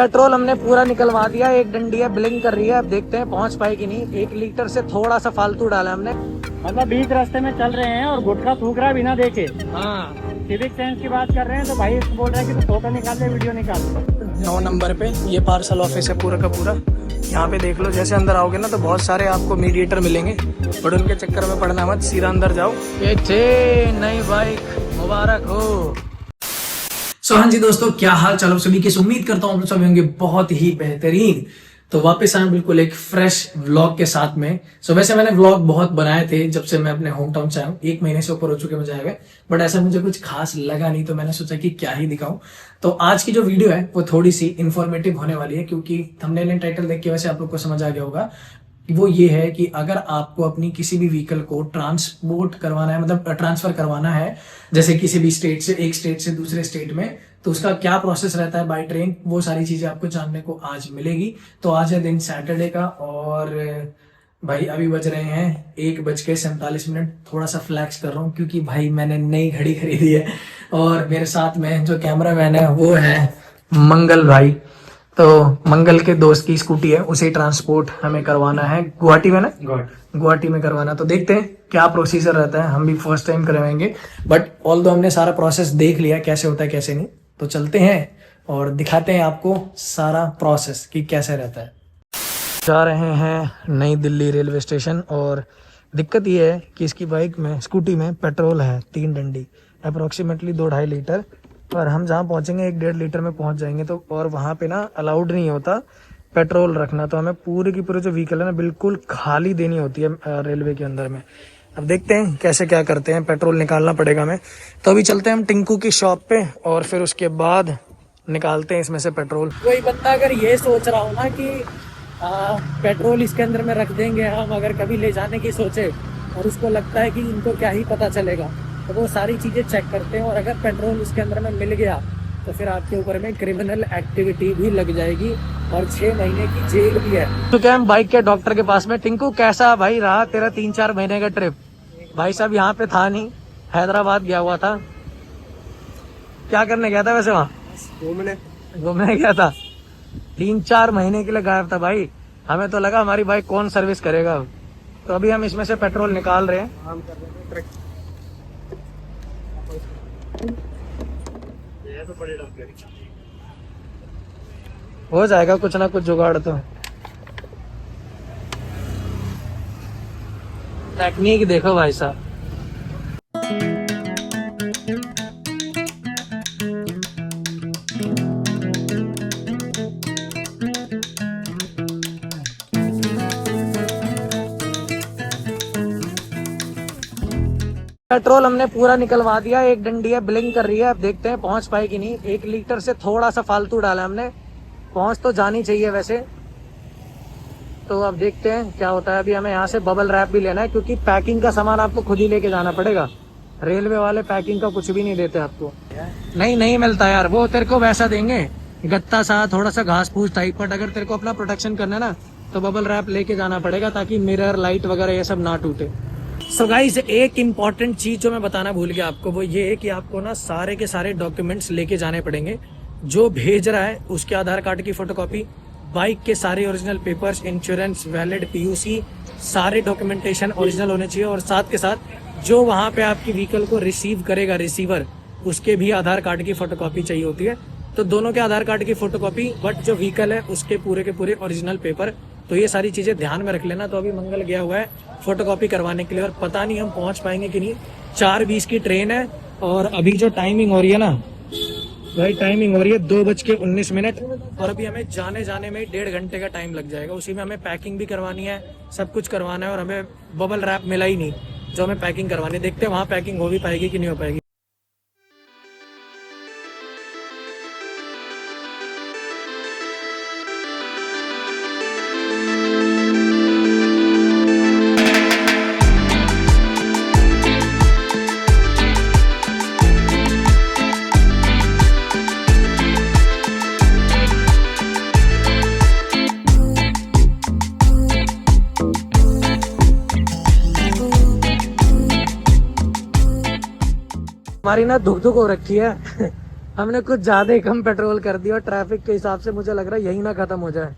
Petrol हमने पूरा निकलवा दिया। एक डंडी है ब्लिंक कर रही है, अब देखते हैं पहुंच पाएगी नहीं। 1 लीटर से थोड़ा सा फालतू डाला हमने। मतलब बीच रास्ते में चल रहे हैं और गुटखा थूक रहा बिना देखे। हाँ, सिविक सेंस की बात कर रहे हैं तो भाई इसको बोल रहा है कि तो फोटो निकाल ले, वीडियो निकाल ले। 9 नंबर पे ये पार्सल ऑफिस है पूरा का पूरा। यहाँ पे देख लो, जैसे अंदर आओगे ना तो बहुत सारे आपको मीडिएटर मिलेंगे, बट उनके चक्कर में पड़ना मत, सीधा अंदर जाओ। ये नई बाइक मुबारक हो। हाँ जी दोस्तों, क्या हाल चाल सभी की। उम्मीद करता हूँ आप सभी होंगे बहुत ही बेहतरीन। तो वापस आए बिल्कुल एक फ्रेश व्लॉग के साथ में। वैसे मैंने व्लॉग बहुत बनाए थे जब से मैं अपने होम टाउन से आया हूँ, 1 महीने से ऊपर हो चुके मुझे आए हुए, बट ऐसा मुझे कुछ खास लगा नहीं, तो मैंने सोचा कि क्या ही दिखाऊं। तो आज की जो वीडियो है वो थोड़ी सी इन्फॉर्मेटिव होने वाली है, क्योंकि थंबनेल एंड टाइटल देख के वैसे आप लोग को समझ आ गया होगा। वो ये है कि अगर आपको अपनी किसी भी व्हीकल को ट्रांसपोर्ट करवाना है, मतलब ट्रांसफर करवाना है, जैसे किसी भी स्टेट से, एक स्टेट से दूसरे स्टेट में, तो उसका क्या प्रोसेस रहता है बाय ट्रेन, वो सारी चीजें आपको जानने को आज मिलेगी। तो आज है दिन सैटरडे का और भाई अभी बज रहे हैं 1:47। थोड़ा सा फ्लैक्स कर रहा हूँ क्योंकि भाई मैंने नई घड़ी खरीदी है और मेरे साथ में जो कैमरा मैन है वो है मंगल भाई। तो मंगल के दोस्त की स्कूटी है, उसे ट्रांसपोर्ट हमें करवाना है गुवाहाटी में ना, गुवाहाटी में करवाना। तो देखते हैं क्या प्रोसीजर रहता है, हम भी फर्स्ट टाइम करवाएंगे, बट ऑल दो हमने सारा प्रोसेस देख लिया कैसे होता है कैसे नहीं। तो चलते हैं और दिखाते हैं आपको सारा प्रोसेस कि कैसे रहता है। जा रहे हैं नई दिल्ली रेलवे स्टेशन और दिक्कत ये है कि इसकी बाइक में, स्कूटी में पेट्रोल है 3 डंडी, अप्रोक्सीमेटली 2-2.5 लीटर, और हम जहाँ पहुंचेंगे 1-1.5 लीटर में पहुंच जाएंगे। तो और वहाँ पे ना अलाउड नहीं होता पेट्रोल रखना, तो हमें पूरी की पूरी जो व्हीकल है ना बिल्कुल खाली देनी होती है रेलवे के अंदर में। अब देखते हैं कैसे क्या करते हैं, पेट्रोल निकालना पड़ेगा हमें। तो अभी चलते हैं हम टिंकू की शॉप पे और फिर उसके बाद निकालते हैं इसमें से पेट्रोल। कोई बंदा अगर ये सोच रहा हो ना कि पेट्रोल इसके अंदर में रख देंगे हम, अगर कभी ले जाने की सोचे और उसको लगता है कि इनको क्या ही पता चलेगा, तो वो सारी चीजें चेक करते हैं और अगर पेट्रोल उसके अंदर में मिल गया तो फिर आपके ऊपर में क्रिमिनल एक्टिविटी भी लग जाएगी और 6 महीने की जेल भी है। तो क्या हम बाइक के डॉक्टर के पास में। टिंकू कैसा भाई रहा तेरा 3-4 महीने का ट्रिप? भाई साहब यहाँ पे था नहीं, हैदराबाद गया हुआ था। क्या करने गया था वैसे वहाँ? घूमने गया था। 3-4 महीने के लिए गायब था भाई। हमें तो लगा हमारी बाइक कौन सर्विस करेगा। तो अभी हम इसमें से पेट्रोल निकाल रहे हैं। हो जाएगा कुछ ना कुछ जुगाड़। तो टेक्निक देखो भाई साहब। पेट्रोल हमने पूरा निकलवा दिया। एक डंडी है ब्लिंक कर रही है, अब देखते हैं पहुंच पाएगी नहीं। 1 लीटर से थोड़ा सा फालतू डाला हमने, पहुंच तो जानी चाहिए वैसे। तो अब देखते हैं क्या होता है। अभी हमें यहाँ से बबल रैप भी लेना है क्योंकि पैकिंग का सामान आपको खुद ही लेके जाना पड़ेगा। रेलवे वाले पैकिंग का कुछ भी नहीं देते आपको, नहीं मिलता यार। वो तेरे को वैसा देंगे गत्ता सा, थोड़ा सा घास फूस टाइप, बट अगर तेरे को अपना प्रोटेक्शन करना है ना तो बबल रैप लेके जाना पड़ेगा ताकि मिरर लाइट वगैरह ये सब ना टूटे। सो गाइस, एक इम्पॉर्टेंट चीज जो मैं बताना भूल गया आपको, वो ये है कि आपको ना सारे के सारे डॉक्यूमेंट्स लेके जाने पड़ेंगे। जो भेज रहा है उसके आधार कार्ड की फोटोकॉपी, बाइक के सारे original papers, insurance, valid PUC, सारे डॉक्यूमेंटेशन ओरिजिनल होने चाहिए। और साथ के साथ जो वहाँ पे आपकी व्हीकल को रिसीव करेगा रिसीवर, उसके भी आधार कार्ड की फोटोकॉपी चाहिए होती है। तो दोनों के आधार कार्ड की फोटोकॉपी, बट जो व्हीकल है उसके पूरे के पूरे ओरिजिनल पेपर। तो ये सारी चीजें ध्यान में रख लेना। तो अभी मंगल गया हुआ है फोटोकॉपी करवाने के लिए और पता नहीं हम पहुंच पाएंगे कि नहीं। 4:20 की ट्रेन है और अभी जो टाइमिंग हो रही है ना भाई, टाइमिंग हो रही है 2:19 और अभी हमें जाने में 1.5 घंटे का टाइम लग जाएगा। उसी में हमें पैकिंग भी करवानी है, सब कुछ करवाना है और हमें बबल रैप मिला ही नहीं जो हमें पैकिंग करवानी है। देखते हैं वहाँ पैकिंग हो भी पाएगी कि नहीं हो पाएगी। हमारी ना धुक धुक हो रखी है हमने कुछ ज्यादा ही कम पेट्रोल कर दिया और ट्रैफिक के हिसाब से मुझे लग रहा है यही ना खत्म हो जाए,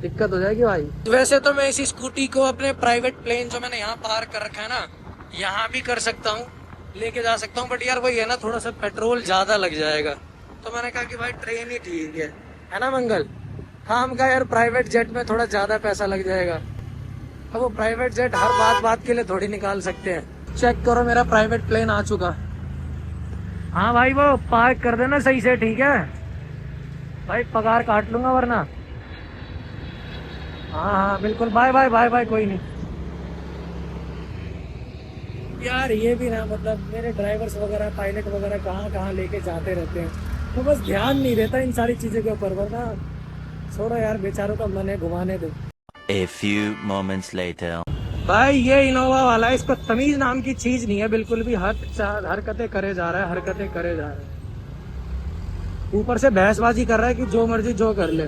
दिक्कत हो जाएगी भाई। वैसे तो मैं इसी स्कूटी को अपने प्राइवेट प्लेन जो मैंने यहाँ पार्क कर रखा है ना, यहाँ भी कर सकता हूँ, लेके जा सकता हूँ, बट यार वही है ना, थोड़ा सा पेट्रोल ज्यादा लग जाएगा। तो मैंने कहा कि भाई ट्रेन ही ठीक है ना मंगल। हाँ, हम कहा यार प्राइवेट जेट में थोड़ा ज्यादा पैसा लग जाएगा, अब वो प्राइवेट जेट हर बात के लिए थोड़ी निकाल सकते हैं। चेक करो मेरा प्राइवेट प्लेन आ चुका। हाँ भाई, वो पार्क कर देना सही से, ठीक है भाई, पगार काट लूंगा वरना। हाँ बिल्कुल, बाय बाय बाय बाय, कोई नहीं यार। ये भी ना, मतलब मेरे ड्राइवर्स वगैरह पायलट वगैरह कहाँ कहाँ लेके जाते रहते हैं, तो बस ध्यान नहीं देता इन सारी चीज़ों के ऊपर, वरना छोड़ो यार, बेचारों का मन है, घुमाने दो। A few moments later. भाई ये इनोवा वाला है, इसको तमीज नाम की चीज नहीं है बिल्कुल भी, हरकतें करे जा रहा है, हरकतें करे जा रहा है, ऊपर से बहसबाजी कर रहा है कि जो मर्जी जो कर ले।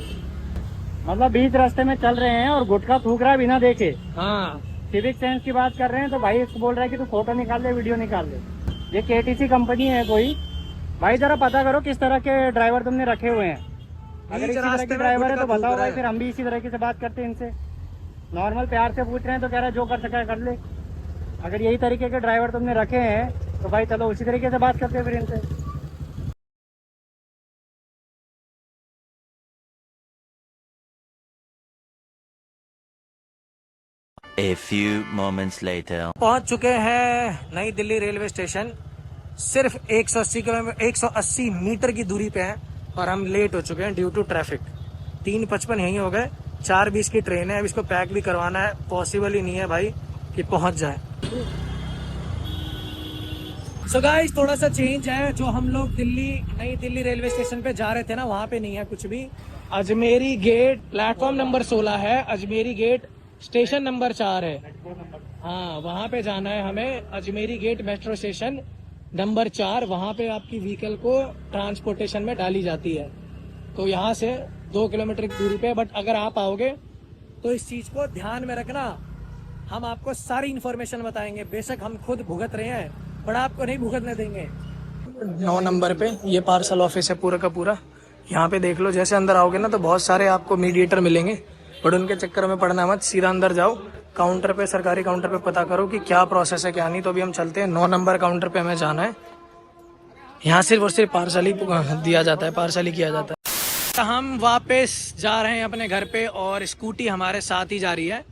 मतलब बीच रास्ते में चल रहे हैं और गुटखा थूक रहा है बिना देखे। हाँ, सिविक सेंस की बात कर रहे हैं तो भाई इसको बोल रहा है कि तू फोटो निकाल ले, वीडियो निकाल ले। ये केटीसी कंपनी है कोई, भाई जरा पता करो किस तरह के ड्राइवर तुमने रखे हुए हैं। अगर इसी तरह के ड्राइवर है तो बताओ भाई, फिर हम भी इसी तरीके से बात करते हैं इनसे। नॉर्मल प्यार से पूछ रहे हैं तो कह रहा है जो कर सका है कर ले। अगर यही तरीके के ड्राइवर तुमने रखे हैं तो भाई चलो उसी तरीके से बात करते हैं फिर इनसे। A few moments later. पहुंच चुके हैं नई दिल्ली रेलवे स्टेशन। सिर्फ 180 मीटर की दूरी पे है और हम लेट हो चुके हैं ड्यू टू ट्रैफिक। 3:55 यहीं हो गए, 4:20 की ट्रेन है। अब इसको पैक भी करवाना है, पॉसिबल ही नहीं है भाई कि पहुंच जाए। सो गाइस, थोड़ा सा चेंज है, जो हम लोग नई दिल्ली रेलवे स्टेशन पे जा रहे थे ना, वहाँ पे नहीं है कुछ भी। अजमेरी गेट प्लेटफॉर्म नंबर 16 है, अजमेरी गेट स्टेशन नंबर 4 है। हाँ, वहाँ पे जाना है हमें, Ajmeri gate metro station number 4। वहाँ पे आपकी व्हीकल को ट्रांसपोर्टेशन में डाली जाती है। तो यहाँ से 2 किलोमीटर की दूरी पे, बट अगर आप आओगे तो इस चीज़ को ध्यान में रखना, हम आपको सारी इन्फॉर्मेशन बताएंगे। बेशक हम खुद भुगत रहे हैं, बट आपको नहीं भुगतने देंगे। 9 नंबर पे ये पार्सल ऑफिस है पूरा का पूरा। यहाँ पे देख लो, जैसे अंदर आओगे ना तो बहुत सारे आपको मीडिएटर मिलेंगे, बट उनके चक्कर में पड़ना मत, सीधा अंदर जाओ, काउंटर पे, सरकारी काउंटर पे पता करो कि क्या प्रोसेस है क्या नहीं। तो अभी हम चलते हैं, 9 नंबर काउंटर पे हमें जाना है। यहाँ सिर्फ और सिर्फ पार्सल ही दिया जाता है, पार्सल ही किया जाता है। हम वापस जा रहे हैं अपने घर पे और स्कूटी हमारे साथ ही जा रही है।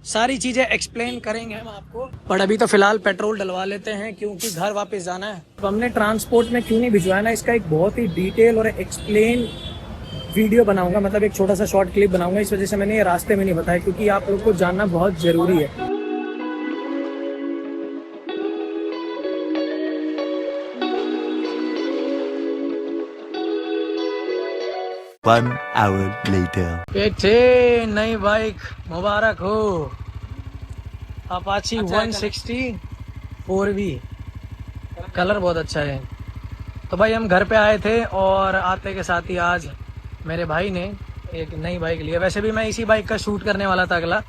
सारी चीजें एक्सप्लेन करेंगे हम आपको, पर अभी तो फिलहाल पेट्रोल डलवा लेते हैं क्योंकि घर वापस जाना है। तो हमने ट्रांसपोर्ट में क्यों नहीं भिजवाया ना, इसका एक बहुत ही डिटेल और एक्सप्लेन वीडियो बनाऊंगा, मतलब एक छोटा सा शॉर्ट क्लिप बनाऊंगा। इस वजह से मैंने ये रास्ते में नहीं बताया, क्योंकि आप लोग को जानना बहुत जरूरी है। 1 hour later. नई बाइक मुबारक हो, अपाची 160 4V, कलर बहुत अच्छा है। तो भाई हम घर पे आए थे और आते के साथ ही आज मेरे भाई ने एक नई बाइक ली है। वैसे भी मैं इसी बाइक का शूट करने वाला था अगला,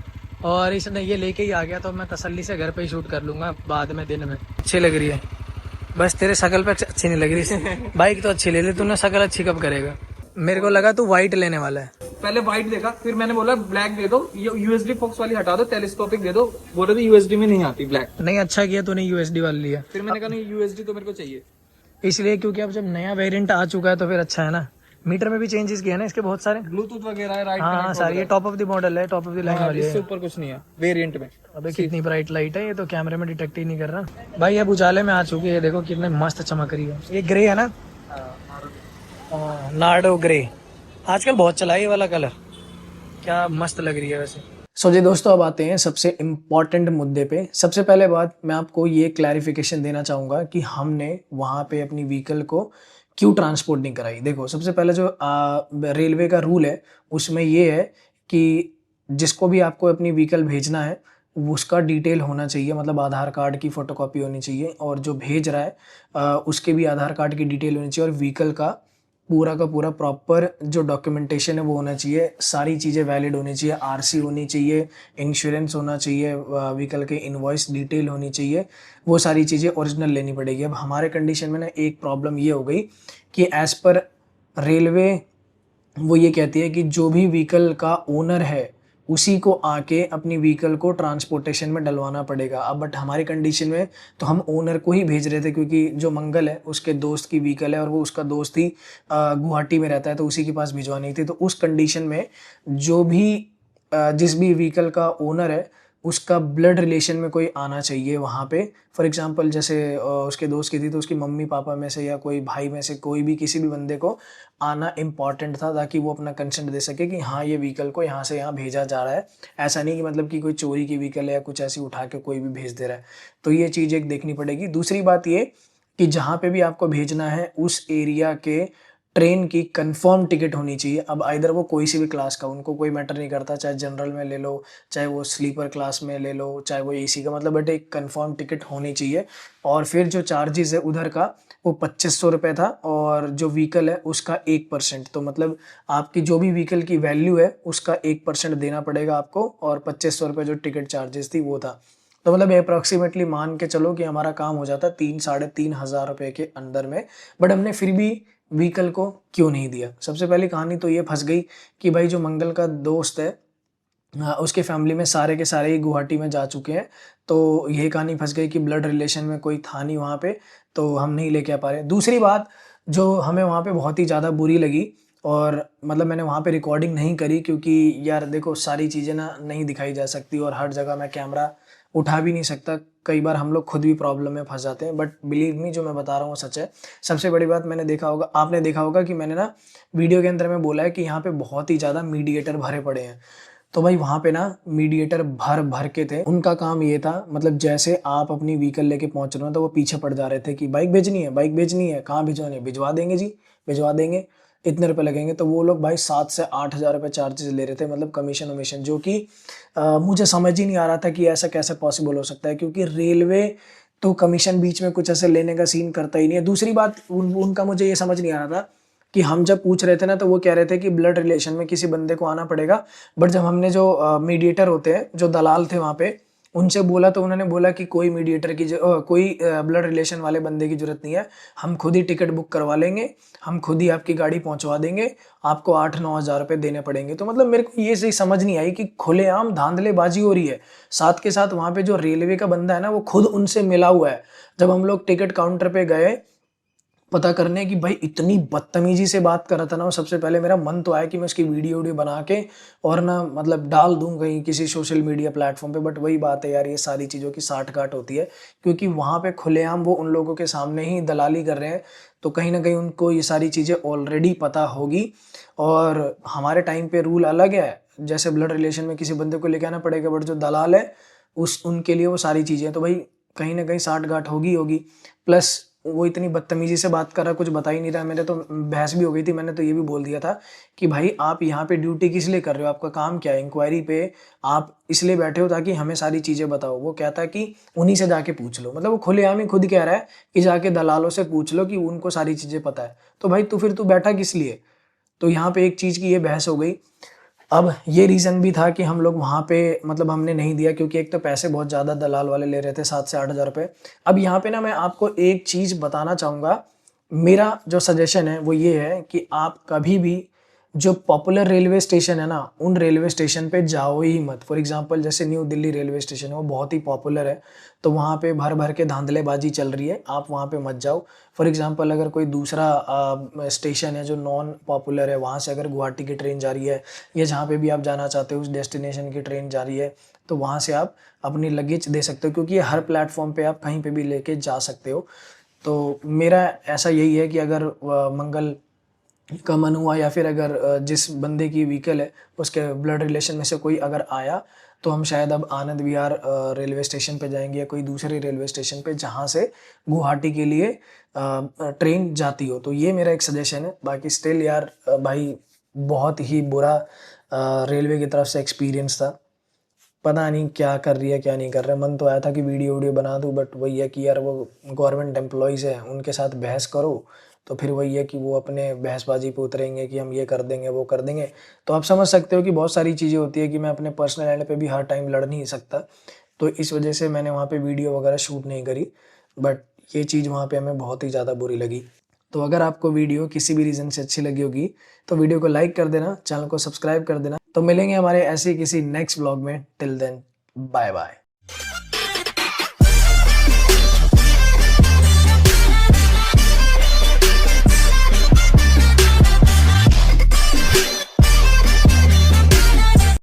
और इसने ये लेके ही आ गया, तो मैं तसल्ली से घर पे ही शूट कर लूंगा बाद में, दिन में। अच्छी लग रही है, बस तेरे शकल पे अच्छी नहीं लग रही। बाइक तो अच्छी ले ली तूने, शकल अच्छी कब करेगा? मेरे को लगा तू व्हाइट लेने वाला है। पहले व्हाइट देखा, फिर मैंने बोला ब्लैक दे दो, ये यूएसडी फोक्स वाली हटा दो, टेलीस्कोपिक दे दो। बोले तो यूएसडी में नहीं आती ब्लैक। नहीं, अच्छा किया तूने यूएसडी वाली लिया। फिर मैंने कहा नहीं, यूएसडी तो मेरे को चाहिए। इसलिए क्योंकि अब जब नया वेरिएंट आ चुका है तो फिर अच्छा है ना। मीटर में भी चेंजेस किए ना इसके बहुत सारे, ब्लूटूथ वगैरह है, राइट हाँ सारी, ये टॉप ऑफ द मॉडल है, टॉप ऑफ द लाइन वाली है। इससे ऊपर कुछ नहीं है वेरिएंट में। अबे कितनी ब्राइट लाइट है, ये तो कैमरे में डिटेक्ट ही नहीं कर रहा। भाई अब उजाले में आ चुकी है, देखो कितने मस्त चमक रही है। ये ग्रे है ना, नार्डो ग्रे, आजकल बहुत चला है ये वाला कलर, क्या मस्त लग रही है वैसे। सो जी दोस्तों, अब आते हैं सबसे इम्पॉर्टेंट मुद्दे पे। सबसे पहले बात मैं आपको ये क्लैरिफिकेशन देना चाहूँगा कि हमने वहाँ पे अपनी व्हीकल को क्यों ट्रांसपोर्ट नहीं कराई। देखो, सबसे पहले जो रेलवे का रूल है उसमें ये है कि जिसको भी आपको अपनी व्हीकल भेजना है उसका डिटेल होना चाहिए, मतलब आधार कार्ड की फ़ोटोकॉपी होनी चाहिए, और जो भेज रहा है उसके भी आधार कार्ड की डिटेल होनी चाहिए, और व्हीकल का पूरा का पूरा प्रॉपर जो डॉक्यूमेंटेशन है वो होना चाहिए, सारी चीज़ें वैलिड होनी चाहिए, आरसी होनी चाहिए, इंश्योरेंस होना चाहिए, व्हीकल के इनवॉइस डिटेल होनी चाहिए, वो सारी चीज़ें ओरिजिनल लेनी पड़ेगी। अब हमारे कंडीशन में ना एक प्रॉब्लम ये हो गई कि एज़ पर रेलवे वो ये कहती है कि जो भी व्हीकल का ओनर है उसी को आके अपनी व्हीकल को ट्रांसपोर्टेशन में डलवाना पड़ेगा। अब बट हमारी कंडीशन में तो हम ओनर को ही भेज रहे थे, क्योंकि जो मंगल है उसके दोस्त की व्हीकल है और वो उसका दोस्त ही गुवाहाटी में रहता है, तो उसी के पास भिजवानी थी। तो उस कंडीशन में जो भी जिस भी व्हीकल का ओनर है उसका ब्लड रिलेशन में कोई आना चाहिए वहाँ पे। फॉर एग्जांपल जैसे उसके दोस्त की थी तो उसकी मम्मी पापा में से या कोई भाई में से कोई भी किसी भी बंदे को आना इम्पॉर्टेंट था, ताकि वो अपना कंसेंट दे सके कि हाँ ये व्हीकल को यहाँ से यहाँ भेजा जा रहा है। ऐसा नहीं कि मतलब कि कोई चोरी की व्हीकल है या कुछ ऐसी उठा के कोई भी भेज दे रहा है। तो ये चीज़ एक देखनी पड़ेगी। दूसरी बात ये कि जहाँ पे भी आपको भेजना है उस एरिया के ट्रेन की कंफर्म टिकट होनी चाहिए। अब आइदर वो कोई सी भी क्लास का, उनको कोई मैटर नहीं करता, चाहे जनरल में ले लो, चाहे वो स्लीपर क्लास में ले लो, चाहे वो एसी का, मतलब बट एक कंफर्म टिकट होनी चाहिए। और फिर जो चार्जेस है उधर का वो 2500 रुपये था, और जो व्हीकल है उसका 1%, तो मतलब आपकी जो भी व्हीकल की वैल्यू है उसका 1% देना पड़ेगा आपको, और 2500 रुपये जो टिकट चार्जेस थी वो था। तो मतलब अप्रॉक्सीमेटली मान के चलो कि हमारा काम हो जाता 3-3.5 हज़ार रुपये के अंदर में। बट हमने फिर भी व्हीकल को क्यों नहीं दिया? सबसे पहली कहानी तो ये फंस गई कि भाई जो मंगल का दोस्त है उसके फैमिली में सारे के सारे ही गुवाहाटी में जा चुके हैं, तो यही कहानी फंस गई कि ब्लड रिलेशन में कोई था नहीं वहाँ पे, तो हम नहीं लेके आ पा रहे। दूसरी बात जो हमें वहाँ पे बहुत ही ज़्यादा बुरी लगी, और मतलब मैंने वहाँ पे रिकॉर्डिंग नहीं करी क्योंकि यार देखो सारी चीज़ें ना नहीं दिखाई जा सकती, और हर जगह मैं कैमरा उठा भी नहीं सकता। कई बार हम लोग खुद भी प्रॉब्लम में फंस जाते हैं, बट बिलीव मी जो मैं बता रहा हूँ वो सच है। सबसे बड़ी बात मैंने देखा होगा, आपने देखा होगा कि मैंने ना वीडियो के अंदर में बोला है कि यहाँ पे बहुत ही ज़्यादा मीडिएटर भरे पड़े हैं। तो भाई वहाँ पे ना मीडिएटर भर भर के थे। उनका काम ये था, मतलब जैसे आप अपनी व्हीकल लेके पहुँच रहे हो तो वो पीछे पड़ जा रहे थे कि बाइक भेजनी है, बाइक भेजनी है, कहाँ भिजवानी है, भिजवा देंगे जी, भिजवा देंगे, इतने रुपए लगेंगे। तो वो लोग भाई 7 से 8 हज़ार रुपये चार्जेस ले रहे थे, मतलब कमीशन वमीशन, जो कि मुझे समझ ही नहीं आ रहा था कि ऐसा कैसे पॉसिबल हो सकता है, क्योंकि रेलवे तो कमीशन बीच में कुछ ऐसे लेने का सीन करता ही नहीं है। दूसरी बात उनका मुझे ये समझ नहीं आ रहा था कि हम जब पूछ रहे थे ना तो वो कह रहे थे कि ब्लड रिलेशन में किसी बंदे को आना पड़ेगा, बट जब हमने जो मीडिएटर होते हैं, जो दलाल थे वहाँ पे, उनसे बोला तो उन्होंने बोला कि कोई मीडिएटर की कोई ब्लड रिलेशन वाले बंदे की जरूरत नहीं है, हम खुद ही टिकट बुक करवा लेंगे, हम खुद ही आपकी गाड़ी पहुंचवा देंगे, आपको 8-9 हज़ार रुपये देने पड़ेंगे। तो मतलब मेरे को ये सही समझ नहीं आई कि खुलेआम धांधलेबाजी हो रही है। साथ के साथ वहाँ पे जो रेलवे का बंदा है ना वो खुद उनसे मिला हुआ है। जब हम लोग टिकट काउंटर पे गए पता करने की, भाई इतनी बदतमीजी से बात कर रहा था ना वो, सबसे पहले मेरा मन तो आया कि मैं उसकी वीडियो बना के और ना मतलब डाल दूं कहीं किसी सोशल मीडिया प्लेटफॉर्म पे। बट वही बात है यार, ये सारी चीज़ों की साठ गांठ होती है, क्योंकि वहाँ पे खुलेआम वो उन लोगों के सामने ही दलाली कर रहे हैं, तो कहीं ना कहीं उनको ये सारी चीज़ें ऑलरेडी पता होगी। और हमारे टाइम पे रूल अलग है, जैसे ब्लड रिलेशन में किसी बंदे को लेके आना पड़ेगा, बट जो दलाल है उनके लिए वो सारी चीज़ें, तो भाई कहीं ना कहीं साठ गांठ होगी। प्लस वो इतनी बदतमीजी से बात कर रहा, कुछ बता ही नहीं रहा। मेरे तो बहस भी हो गई थी, मैंने तो ये भी बोल दिया था कि भाई आप यहाँ पे ड्यूटी किस लिए कर रहे हो, आपका काम क्या है, इंक्वायरी पे आप इसलिए बैठे हो ताकि हमें सारी चीज़ें बताओ। वो कहता है कि उन्हीं से जाके पूछ लो, मतलब वो खुलेआम ही खुद कह रहा है कि जाके दलालों से पूछ लो कि उनको सारी चीज़ें पता है। तो भाई फिर तू बैठा किस लिए? तो यहाँ पे एक चीज़ की ये बहस हो गई। अब ये रीज़न भी था कि हम लोग वहाँ पे मतलब हमने नहीं दिया, क्योंकि एक तो पैसे बहुत ज़्यादा दलाल वाले ले रहे थे, 7 से 8 हज़ार रुपये। अब यहाँ पे ना मैं आपको एक चीज़ बताना चाहूँगा, मेरा जो सजेशन है वो ये है कि आप कभी भी जो पॉपुलर रेलवे स्टेशन है ना, उन रेलवे स्टेशन पे जाओ ही मत। फॉर एग्जांपल जैसे न्यू दिल्ली रेलवे स्टेशन है, वो बहुत ही पॉपुलर है, तो वहाँ पे भर भर के धांधलेबाजी चल रही है, आप वहाँ पे मत जाओ। फॉर एग्जांपल अगर कोई दूसरा स्टेशन है जो नॉन पॉपुलर है, वहाँ से अगर गुवाहाटी की ट्रेन जा रही है या जहाँ पे भी आप जाना चाहते हो उस डेस्टिनेशन की ट्रेन जा रही है, तो वहाँ से आप अपनी लगेज दे सकते हो, क्योंकि ये हर प्लेटफॉर्म पे आप कहीं पे भी लेके जा सकते हो। तो मेरा ऐसा यही है कि अगर मंगल का मन हुआ या फिर अगर जिस बंदे की व्हीकल है उसके ब्लड रिलेशन में से कोई अगर आया, तो हम शायद अब आनंद विहार रेलवे स्टेशन पे जाएंगे या कोई दूसरे रेलवे स्टेशन पे जहाँ से गुवाहाटी के लिए ट्रेन जाती हो। तो ये मेरा एक सजेशन है। बाकी स्टिल यार भाई बहुत ही बुरा रेलवे की तरफ से एक्सपीरियंस था। पता नहीं क्या कर रही है क्या नहीं कर रहा है। मन तो आया था कि वीडियो बना दूँ, बट वही है कि यार वो गवर्नमेंट एम्प्लॉयज़ है, उनके साथ बहस करो तो फिर वही है कि वो अपने बहसबाजी पे उतरेंगे कि हम ये कर देंगे वो कर देंगे। तो आप समझ सकते हो कि बहुत सारी चीज़ें होती है कि मैं अपने पर्सनल एंड पे भी हर टाइम लड़ नहीं सकता, तो इस वजह से मैंने वहाँ पे वीडियो वगैरह शूट नहीं करी। बट ये चीज़ वहाँ पे हमें बहुत ही ज़्यादा बुरी लगी। तो अगर आपको वीडियो किसी भी रीज़न से अच्छी लगी होगी तो वीडियो को लाइक कर देना, चैनल को सब्सक्राइब कर देना। तो मिलेंगे हमारे ऐसे किसी नेक्स्ट व्लॉग में। Till then bye bye.